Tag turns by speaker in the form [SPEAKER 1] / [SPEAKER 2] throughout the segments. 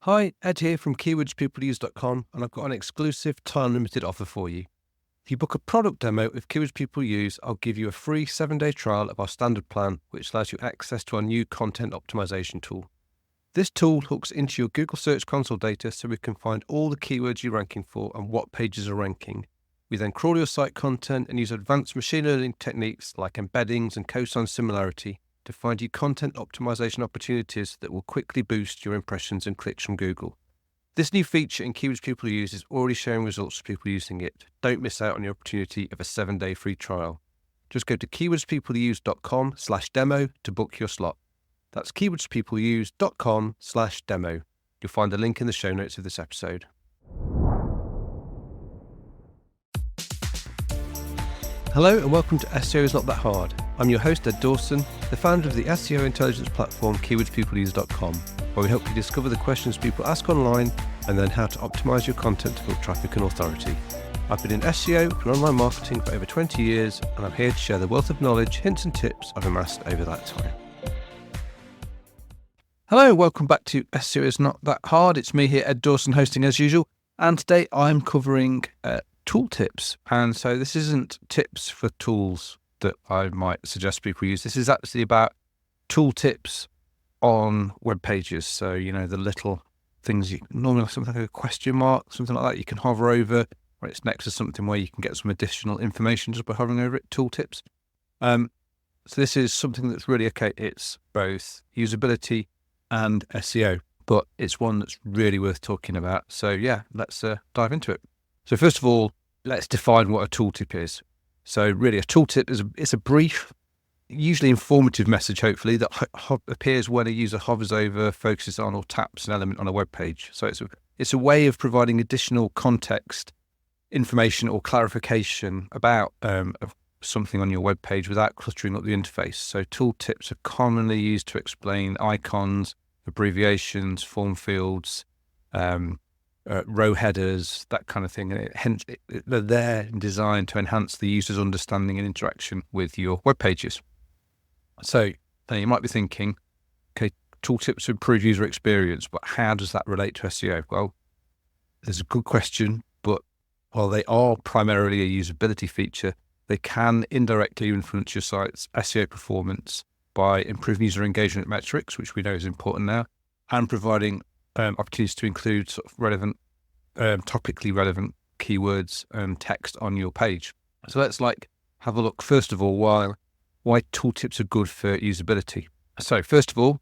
[SPEAKER 1] Hi, Ed here from keywordspeopleuse.com, and I've got an exclusive time-limited offer for you. If you book a product demo with Keywords People Use, I'll give you a free 7-day trial of our standard plan, which allows you access to our new content optimization tool. This tool hooks into your Google Search Console data so we can find all the keywords you're ranking for and what pages are ranking. We then crawl your site content and use advanced machine learning techniques like embeddings and cosine similarity to find you content optimization opportunities that will quickly boost your impressions and clicks from Google. This new feature in Keywords People Use is already showing results for people using it. Don't miss out on the opportunity of a 7-day free trial. Just go to keywordspeopleuse.com/demo to book your slot. That's keywordspeopleuse.com/demo. You'll find the link in the show notes of this episode. Hello and welcome to SEO is Not That Hard. I'm your host Ed Dawson, the founder of the SEO intelligence platform keywordspeopleuse.com, where we help you discover the questions people ask online and then how to optimize your content to build traffic and authority. I've been in SEO and online marketing for over 20 years, and I'm here to share the wealth of knowledge, hints and tips I've amassed over that time. Hello, welcome back to SEO is Not That Hard. It's me here, Ed Dawson, hosting as usual, and today I'm covering tooltips. And so this isn't tips for tools that I might suggest people use. This is actually about tooltips on web pages. So, the little things you normally something like a question mark, something like that you can hover over, or it's next to something where you can get some additional information just by hovering over it, tooltips. So this is something that's really okay. It's both usability and SEO, but it's one that's really worth talking about. So yeah, let's dive into it. So first of all, let's define what a tooltip is. So really a tooltip is a brief, usually informative message, hopefully, that appears when a user hovers over, focuses on, or taps an element on a web page. So it's a way of providing additional context, information, or clarification about something on your web page without cluttering up the interface. So tooltips are commonly used to explain icons, abbreviations, form fields, row headers, that kind of thing. And hence, they're there and designed to enhance the user's understanding and interaction with your web pages. So now you might be thinking, okay, tooltips to improve user experience, but how does that relate to SEO? Well, there's a good question, but while they are primarily a usability feature, they can indirectly influence your site's SEO performance by improving user engagement metrics, which we know is important now, and providing opportunities to include sort of relevant, topically relevant keywords and text on your page. So let's have a look, first of all, why tooltips are good for usability. So first of all,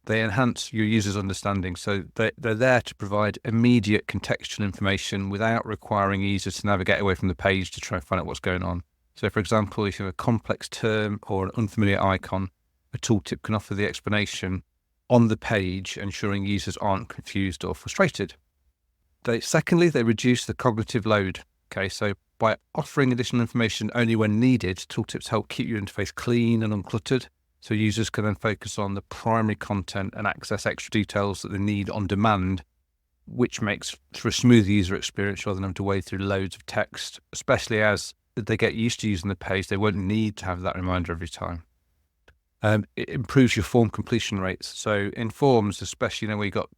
[SPEAKER 1] they enhance your user's understanding. So they're there to provide immediate contextual information without requiring users to navigate away from the page to try and find out what's going on. So for example, if you have a complex term or an unfamiliar icon, a tooltip can offer the explanation on the page, ensuring users aren't confused or frustrated. Secondly, they reduce the cognitive load. Okay, so by offering additional information only when needed, tooltips help keep your interface clean and uncluttered, so users can then focus on the primary content and access extra details that they need on demand, which makes for a smoother user experience rather than having to wade through loads of text, especially as they get used to using the page. They won't need to have that reminder every time. It improves your form completion rates. So in forms, especially where you've got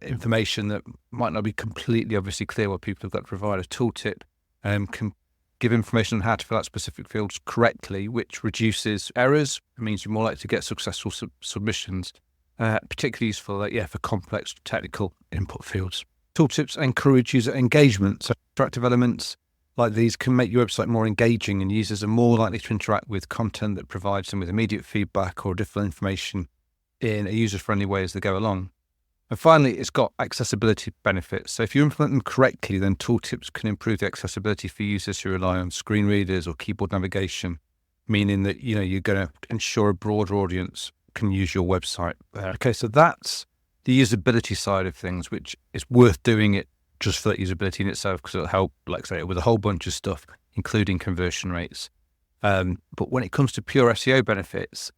[SPEAKER 1] information that might not be completely obviously clear what people have got to provide, a tooltip can give information on how to fill out specific fields correctly, which reduces errors. It means you're more likely to get successful submissions, particularly useful for complex technical input fields. Tooltips encourage user engagement. So interactive elements like these can make your website more engaging, and users are more likely to interact with content that provides them with immediate feedback or additional information in a user-friendly way as they go along. And finally, it's got accessibility benefits. So if you implement them correctly, then tooltips can improve the accessibility for users who rely on screen readers or keyboard navigation, meaning that you're going to ensure a broader audience can use your website. Okay, so that's the usability side of things, which is worth doing it just for that usability in itself, because it'll help, with a whole bunch of stuff, including conversion rates. But when it comes to pure SEO benefits,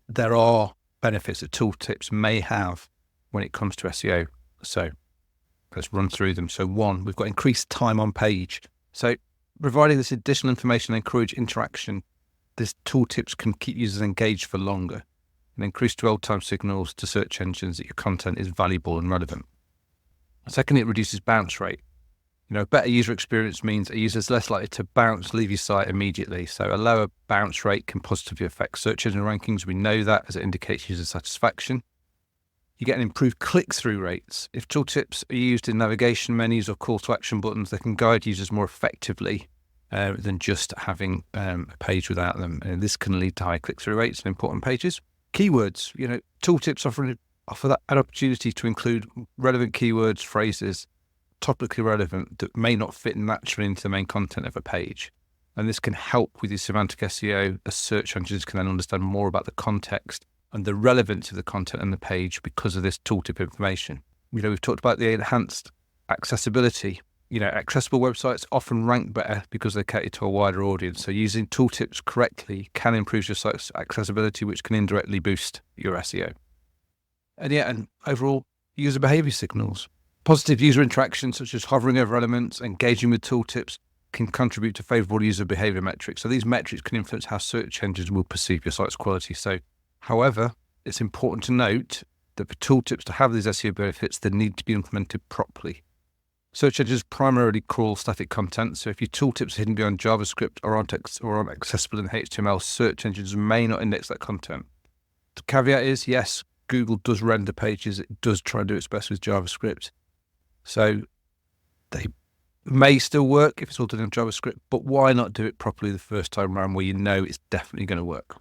[SPEAKER 1] there are benefits that tooltips may have when it comes to SEO. So let's run through them. So one, we've got increased time on page. So providing this additional information and encourage interaction, this tooltips can keep users engaged for longer. and increase dwell time signals to search engines that your content is valuable and relevant. Secondly, it reduces bounce rate. Better user experience means a user is less likely to leave your site immediately. So a lower bounce rate can positively affect search engine rankings. We know that as it indicates user satisfaction. You get an improved click-through rates. If tooltips are used in navigation menus or call to action buttons, they can guide users more effectively than just having a page without them. And this can lead to high click-through rates on important pages. Keywords, tooltips offer that an opportunity to include relevant keywords, phrases, topically relevant that may not fit naturally into the main content of a page. And this can help with your semantic SEO as search engines can then understand more about the context and the relevance of the content on the page because of this tooltip information. We've talked about the enhanced accessibility. Accessible websites often rank better because they cater to a wider audience. So using tooltips correctly can improve your site's accessibility, which can indirectly boost your SEO. And overall, user behavior signals. Positive user interactions, such as hovering over elements, engaging with tooltips, can contribute to favorable user behavior metrics. So these metrics can influence how search engines will perceive your site's quality. So, however, it's important to note that for tooltips to have these SEO benefits, they need to be implemented properly. Search engines primarily crawl static content. So if your tooltips are hidden beyond JavaScript or aren't accessible in HTML, search engines may not index that content. The caveat is, yes, Google does render pages. It does try and do its best with JavaScript. So they may still work if it's all done in JavaScript, but why not do it properly the first time around where it's definitely going to work?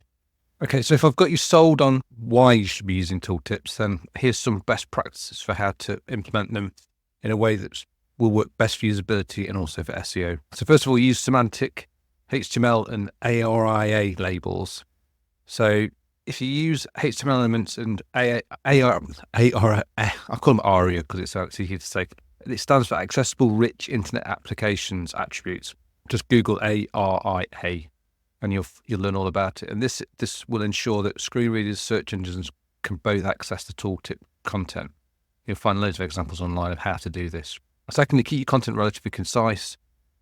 [SPEAKER 1] Okay, so if I've got you sold on why you should be using tooltips, then here's some best practices for how to implement them in a way that will work best for usability and also for SEO. So first of all, use semantic HTML and ARIA labels. So if you use HTML elements and I call them ARIA because it's actually easier to say. It stands for Accessible Rich Internet Applications Attributes. Just Google ARIA and you'll learn all about it. And this will ensure that screen readers, search engines can both access the tooltip content. You'll find loads of examples online of how to do this. Secondly, keep your content relatively concise.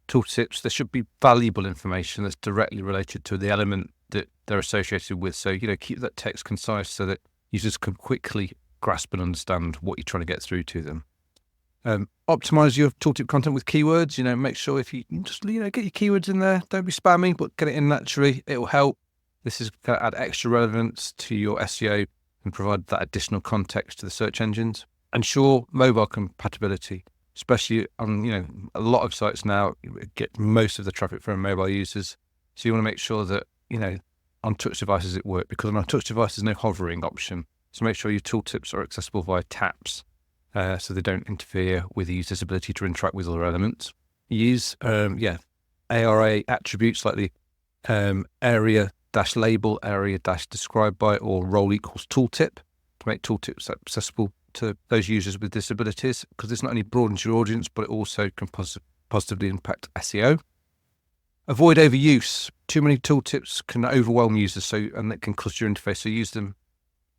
[SPEAKER 1] Tooltips, there should be valuable information that's directly related to the element that they're associated with. So, keep that text concise so that users can quickly grasp and understand what you're trying to get through to them. Optimize your tooltip content with keywords. Make sure if you just, get your keywords in there, don't be spammy, but get it in naturally. It will help. This is going to add extra relevance to your SEO and provide that additional context to the search engines. Ensure mobile compatibility, especially on, a lot of sites now get most of the traffic from mobile users. So you want to make sure that, on touch devices it works, because on touch devices there's no hovering option. So make sure your tooltips are accessible via taps, so they don't interfere with the user's ability to interact with other elements. Use ARA attributes like the area-label, area-described by, or role equals tooltip to make tooltips accessible to those users with disabilities, because this not only broadens your audience, but it also can positively impact SEO. Avoid overuse. Too many tooltips can overwhelm users, and it can cluster your interface. So use them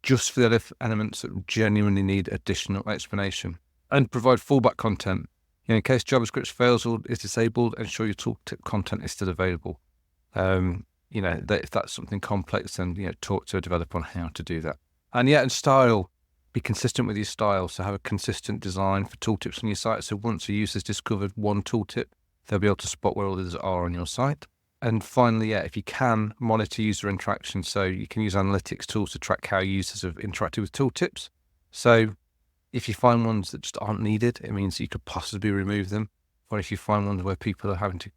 [SPEAKER 1] just for the elements that genuinely need additional explanation. And provide fallback content. In case JavaScript fails or is disabled, ensure your tooltip content is still available. If that's something complex, then talk to a developer on how to do that. And style. Be consistent with your style. So have a consistent design for tooltips on your site. So once a user's discovered one tooltip, they'll be able to spot where others are on your site. And finally, if you can, monitor user interaction. So you can use analytics tools to track how users have interacted with tooltips. So if you find ones that just aren't needed, it means you could possibly remove them. Or if you find ones where people are having to,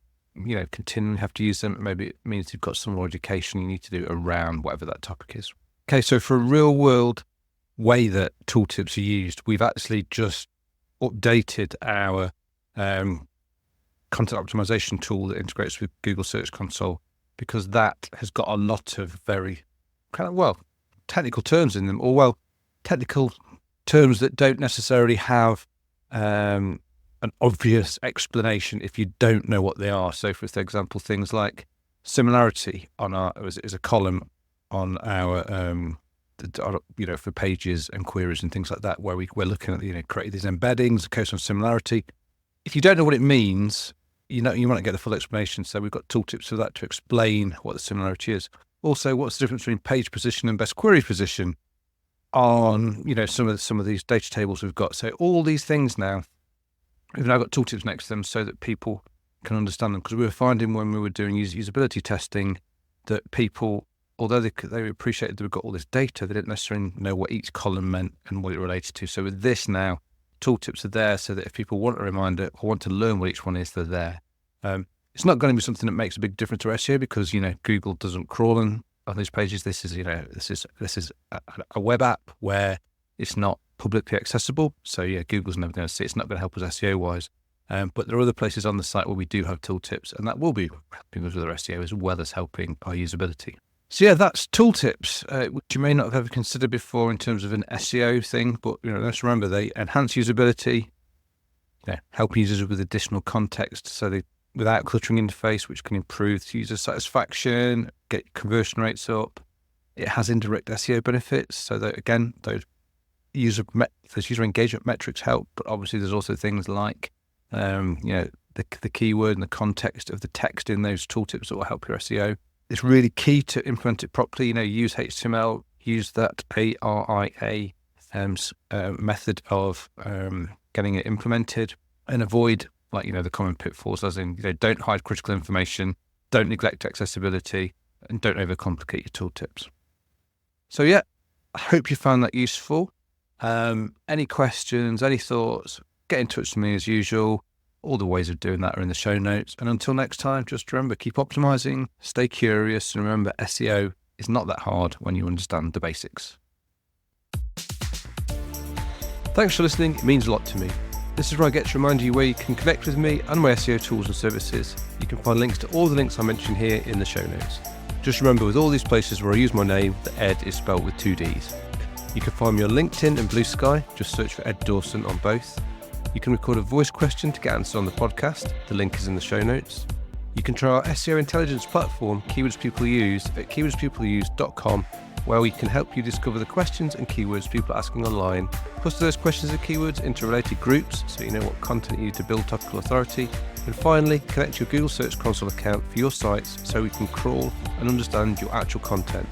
[SPEAKER 1] continually have to use them, maybe it means you've got some more education you need to do around whatever that topic is. Okay, so for a real world way that tooltips are used, we've actually just updated our content optimization tool that integrates with Google Search Console, because that has got a lot of very technical terms in them, or technical terms that don't necessarily have an obvious explanation if you don't know what they are. So for example, things like similarity on is a column on our for pages and queries and things like that, where we're looking at creating these embeddings, codes on similarity. If you don't know what it means, you want to get the full explanation. So we've got tooltips for that to explain what the similarity is. Also, what's the difference between page position and best query position on, some of these data tables we've got. So all these things now, we've now got tooltips next to them so that people can understand them. Because we were finding when we were doing usability testing that people, although they appreciated that we've got all this data, they didn't necessarily know what each column meant and what it related to. So with this now, tooltips are there so that if people want a reminder or want to learn what each one is, they're there. It's not going to be something that makes a big difference to SEO because, Google doesn't crawl on these pages. This is a web app where it's not publicly accessible. So Google's never going to see it. It's not going to help us SEO wise. But there are other places on the site where we do have tooltips, and that will be helping us with our SEO as well as helping our usability. So that's tooltips, which you may not have ever considered before in terms of an SEO thing. But let's remember they enhance usability, help users with additional context, so without cluttering interface, which can improve user satisfaction, get conversion rates up. It has indirect SEO benefits, so that again, those user engagement metrics help. But obviously, there's also things like the keyword and the context of the text in those tooltips that will help your SEO. It's really key to implement it properly. Use HTML, use that ARIA method of getting it implemented, and avoid the common pitfalls, as in don't hide critical information, don't neglect accessibility, and don't overcomplicate your tooltips. So I hope you found that useful. Any questions, any thoughts, get in touch with me as usual. All the ways of doing that are in the show notes. And until next time, just remember, keep optimizing, stay curious, and remember, SEO is not that hard when you understand the basics. Thanks for listening. It means a lot to me. This is where I get to remind you where you can connect with me and my SEO tools and services. You can find links to all the links I mentioned here in the show notes. Just remember, with all these places where I use my name, the Ed is spelled with 2 Ds. You can find me on LinkedIn and Blue Sky. Just search for Ed Dawson on both. You can record a voice question to get answered on the podcast. The link is in the show notes. You can try our SEO intelligence platform, Keywords People Use, at keywordspeopleuse.com, where we can help you discover the questions and keywords people are asking online, cluster those questions and keywords into related groups so you know what content you need to build topical authority, and finally, connect your Google Search Console account for your sites so we can crawl and understand your actual content,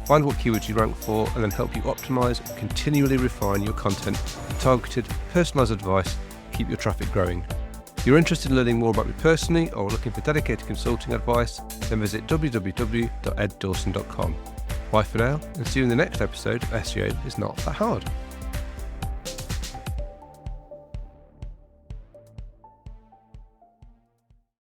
[SPEAKER 1] find what keywords you rank for, and then help you optimize and continually refine your content with targeted, personalized advice to keep your traffic growing. If you're interested in learning more about me personally or looking for dedicated consulting advice, then visit www.eddawson.com. Bye for now, and see you in the next episode of SEO is Not That Hard.